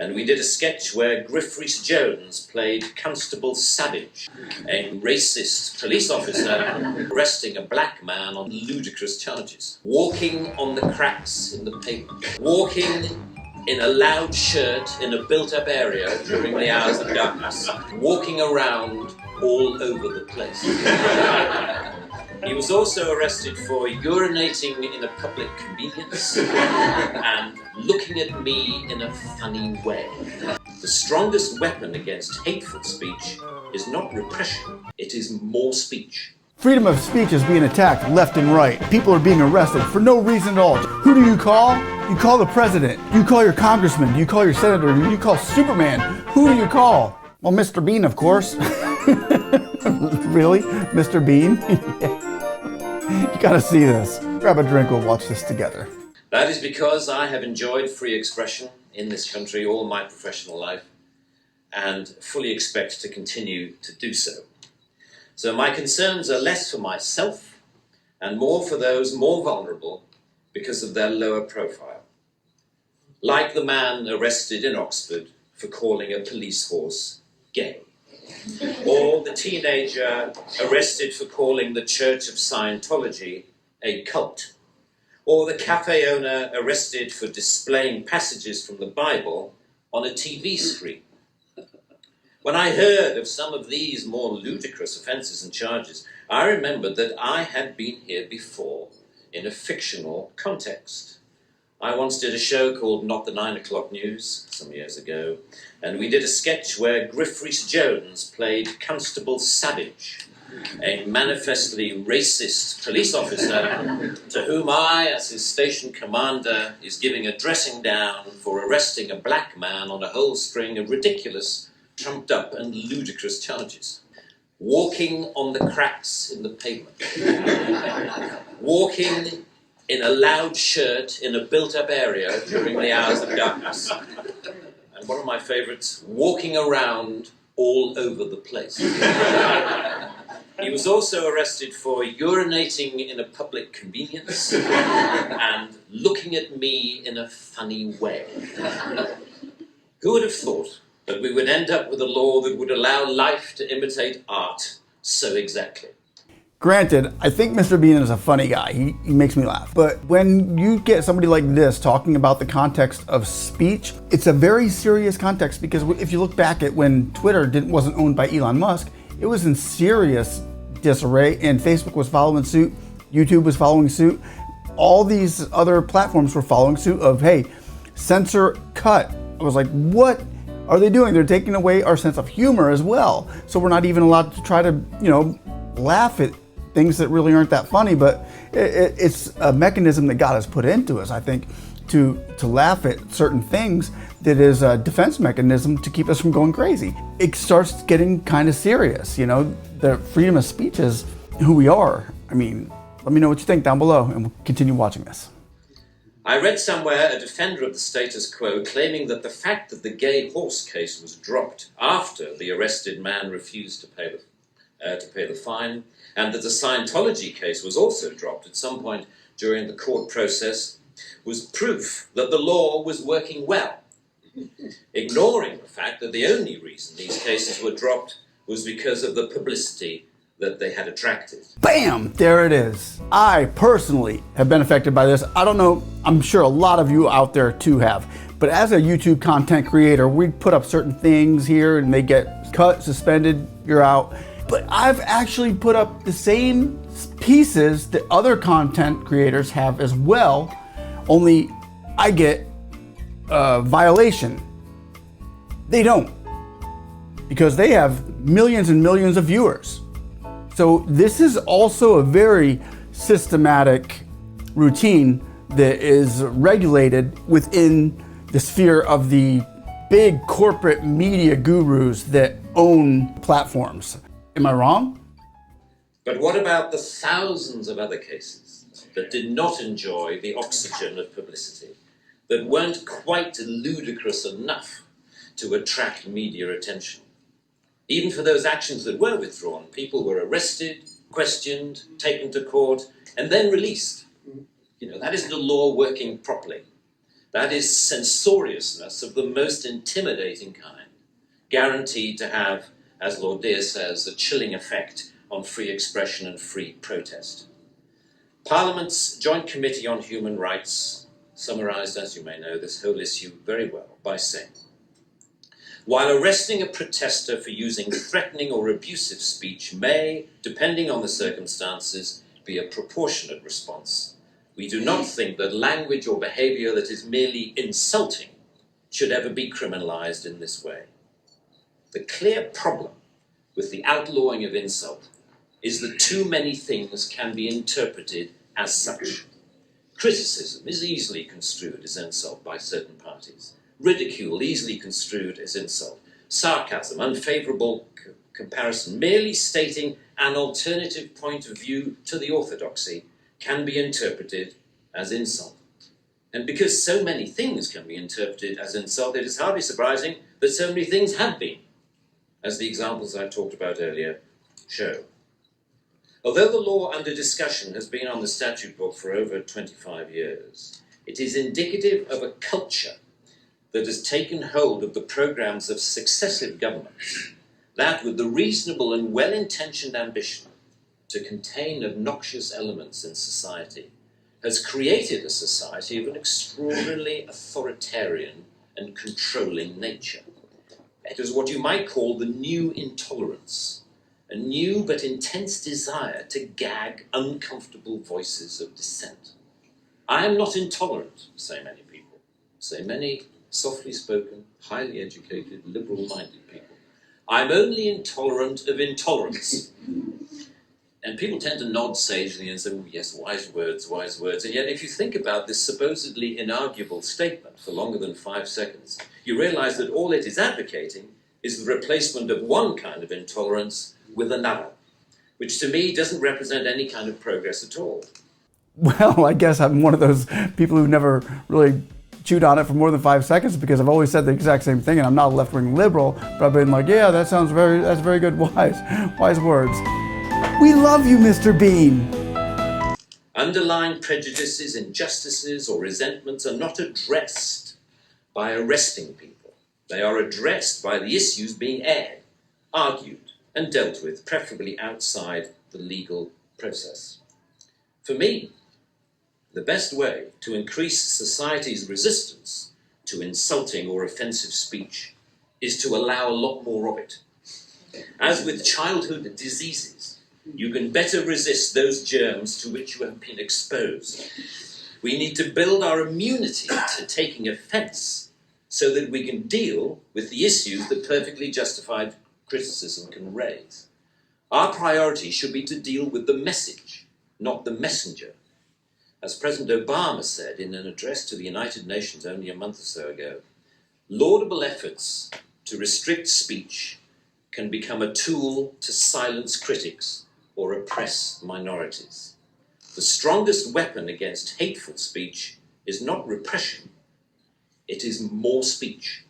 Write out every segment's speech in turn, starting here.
And we did a sketch where Griff Rhys-Jones played Constable Savage, a racist police officer arresting a black man on ludicrous charges. Walking on the cracks in the pavement. Walking in a loud shirt in a built-up area during the hours of darkness. Walking around all over the place. He was also arrested for urinating in a public convenience and looking at me in a funny way. The strongest weapon against hateful speech is not repression, it is more speech. Freedom of speech is being attacked left and right. People are being arrested for no reason at all. Who do you call? You call the president. You call your congressman. You call your senator. You call Superman. Who do you call? Well, Mr. Bean, of course. Really? Mr. Bean? You gotta see this. Grab a drink, we'll watch this together. That is because I have enjoyed free expression in this country all my professional life and fully expect to continue to do so. So my concerns are less for myself and more for those more vulnerable because of their lower profile. Like the man arrested in Oxford for calling a police horse gay. Or the teenager arrested for calling the Church of Scientology a cult. Or the cafe owner arrested for displaying passages from the Bible on a TV screen. When I heard of some of these more ludicrous offences and charges, I remembered that I had been here before in a fictional context. I once did a show called Not the 9 O'Clock News some years ago, and we did a sketch where Griff Rhys-Jones played Constable Savage, a manifestly racist police officer to whom I, as his station commander, is giving a dressing down for arresting a black man on a whole string of ridiculous, trumped up and ludicrous charges. Walking on the cracks in the pavement. Walking in a loud shirt in a built-up area during the hours of darkness. And one of my favourites, walking around all over the place. He was also arrested for urinating in a public convenience and looking at me in a funny way. Who would have thought that we would end up with a law that would allow life to imitate art so exactly? Granted, I think Mr. Bean is a funny guy. He makes me laugh. But when you get somebody like this talking about the context of speech, it's a very serious context, because if you look back at when Twitter wasn't owned by Elon Musk, it was in serious disarray, and Facebook was following suit, YouTube was following suit, all these other platforms were following suit of, hey, censor, cut. I was like, what are they doing? They're taking away our sense of humor as well. So we're not even allowed to try to, laugh at things that really aren't that funny, but it's a mechanism that God has put into us, I think, to laugh at certain things that is a defense mechanism to keep us from going crazy. It starts getting kind of serious, The freedom of speech is who we are. I mean, let me know what you think down below, and we'll continue watching this. I read somewhere a defender of the status quo claiming that the fact that the gay horse case was dropped after the arrested man refused to pay the fine, and that the Scientology case was also dropped at some point during the court process, was proof that the law was working well, ignoring the fact that the only reason these cases were dropped was because of the publicity that they had attracted. Bam! There it is. I personally have been affected by this. I don't know, I'm sure a lot of you out there too have. But as a YouTube content creator, we put up certain things here and they get cut, suspended, you're out. But I've actually put up the same pieces that other content creators have as well, only I get a violation. They don't, because they have millions and millions of viewers. So this is also a very systematic routine that is regulated within the sphere of the big corporate media gurus that own platforms. Am I wrong? But what about the thousands of other cases that did not enjoy the oxygen of publicity, that weren't quite ludicrous enough to attract media attention? Even for those actions that were withdrawn, people were arrested, questioned, taken to court, and then released. That is the law working properly. That is censoriousness of the most intimidating kind, guaranteed to have, as Lord Deer says, a chilling effect on free expression and free protest. Parliament's Joint Committee on Human Rights summarised, as you may know, this whole issue very well by saying, while arresting a protester for using threatening or abusive speech may, depending on the circumstances, be a proportionate response, we do not think that language or behaviour that is merely insulting should ever be criminalised in this way. The clear problem with the outlawing of insult is that too many things can be interpreted as such. Criticism is easily construed as insult by certain parties. Ridicule easily construed as insult. Sarcasm, unfavourable comparison, merely stating an alternative point of view to the orthodoxy can be interpreted as insult. And because so many things can be interpreted as insult, it is hardly surprising that so many things have been, as the examples I talked about earlier show. Although the law under discussion has been on the statute book for over 25 years, it is indicative of a culture that has taken hold of the programs of successive governments, that with the reasonable and well-intentioned ambition to contain obnoxious elements in society, has created a society of an extraordinarily authoritarian and controlling nature. It is what you might call the new intolerance, a new but intense desire to gag uncomfortable voices of dissent. I am not intolerant, say many people, say many softly spoken, highly educated, liberal-minded people. I'm only intolerant of intolerance. And people tend to nod sagely and say, oh, yes, wise words, wise words. And yet if you think about this supposedly inarguable statement for longer than 5 seconds, you realize that all it is advocating is the replacement of one kind of intolerance with another, which to me doesn't represent any kind of progress at all. Well, I guess I'm one of those people who never really chewed on it for more than 5 seconds because I've always said the exact same thing, and I'm not a left-wing liberal, but I've been like, yeah, that's very good, wise words. We love you, Mr. Bean. Underlying prejudices, injustices, or resentments are not addressed by arresting people. They are addressed by the issues being aired, argued, and dealt with, preferably outside the legal process. For me, the best way to increase society's resistance to insulting or offensive speech is to allow a lot more of it. As with childhood diseases, you can better resist those germs to which you have been exposed. We need to build our immunity to taking offence so that we can deal with the issues that perfectly justified criticism can raise. Our priority should be to deal with the message, not the messenger. As President Obama said in an address to the United Nations only a month or so ago, laudable efforts to restrict speech can become a tool to silence critics or oppress minorities. The strongest weapon against hateful speech is not repression, it is more speech.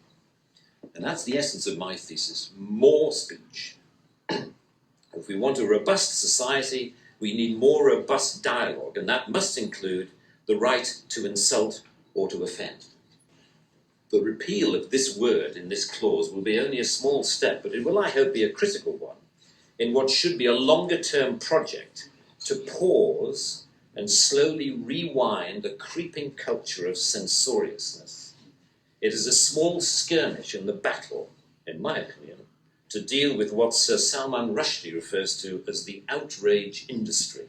And that's the essence of my thesis, more speech. If we want a robust society, we need more robust dialogue, and that must include the right to insult or to offend. The repeal of this word in this clause will be only a small step, but it will, I hope, be a critical one in what should be a longer-term project to pause and slowly rewind the creeping culture of censoriousness. It is a small skirmish in the battle, in my opinion, to deal with what Sir Salman Rushdie refers to as the outrage industry.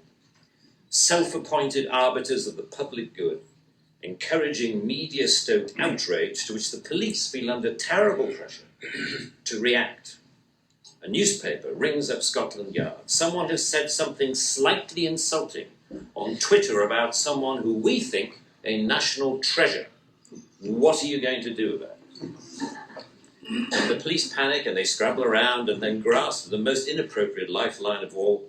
Self-appointed arbiters of the public good, encouraging media-stoked outrage to which the police feel under terrible pressure to react. A newspaper rings up Scotland Yard. Someone has said something slightly insulting on Twitter about someone who we think a national treasure. What are you going to do about it? And the police panic and they scrabble around and then grasp the most inappropriate lifeline of all,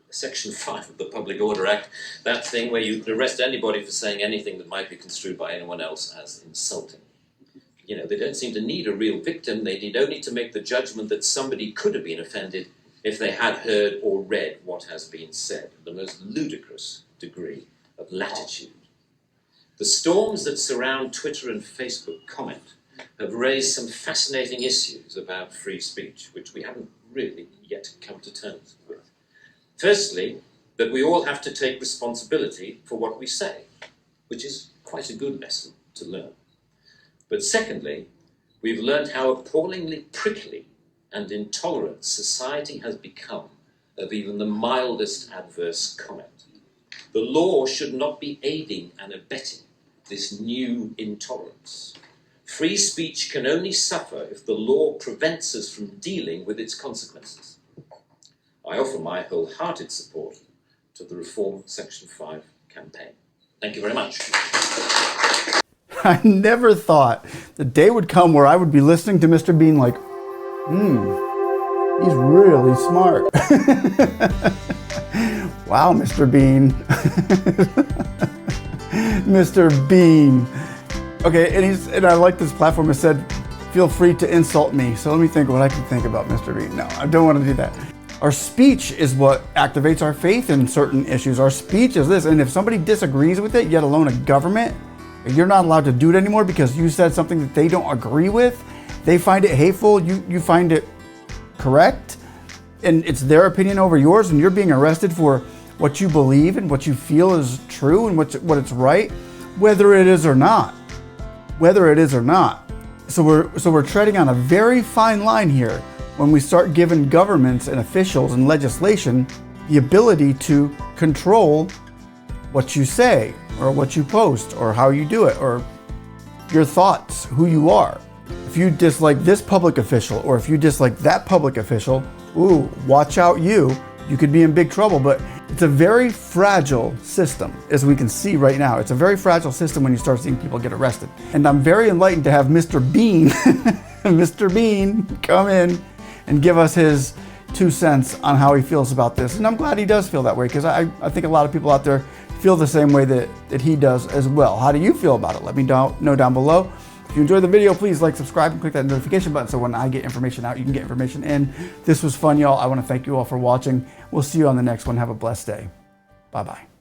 Section 5 of the Public Order Act, that thing where you can arrest anybody for saying anything that might be construed by anyone else as insulting. You know, they don't seem to need a real victim. They need only to make the judgment that somebody could have been offended if they had heard or read what has been said, the most ludicrous degree of latitude. The storms that surround Twitter and Facebook comment have raised some fascinating issues about free speech, which we haven't really yet come to terms with. Firstly, that we all have to take responsibility for what we say, which is quite a good lesson to learn. But secondly, we've learned how appallingly prickly and intolerant society has become of even the mildest adverse comment. The law should not be aiding and abetting this new intolerance. Free speech can only suffer if the law prevents us from dealing with its consequences. I offer my wholehearted support to the Reform Section 5 campaign. Thank you very much. I never thought the day would come where I would be listening to Mr. Bean like, he's really smart. Wow, Mr. Bean. Mr. Bean. Okay, and I like this platform. It said, feel free to insult me. So let me think what I can think about Mr. Bean. No, I don't want to do that. Our speech is what activates our faith in certain issues. Our speech is this, and if somebody disagrees with it, yet alone a government, you're not allowed to do it anymore because you said something that they don't agree with. They find it hateful, you find it correct, and it's their opinion over yours, and you're being arrested for what you believe and what you feel is true and what it's right, whether it is or not. Whether it is or not. So we're treading on a very fine line here when we start giving governments and officials and legislation the ability to control what you say or what you post or how you do it or your thoughts, who you are. If you dislike this public official or if you dislike that public official, ooh, watch out you could be in big trouble. But it's a very fragile system, as we can see right now. It's a very fragile system when you start seeing people get arrested. And I'm very enlightened to have Mr. Bean, Mr. Bean come in and give us his 2 cents on how he feels about this. And I'm glad he does feel that way because I think a lot of people out there feel the same way that he does as well. How do you feel about it? Let me know down below. If you enjoyed the video, please like, subscribe, and click that notification button so when I get information out, you can get information in. This was fun, y'all. I want to thank you all for watching. We'll see you on the next one. Have a blessed day. Bye-bye.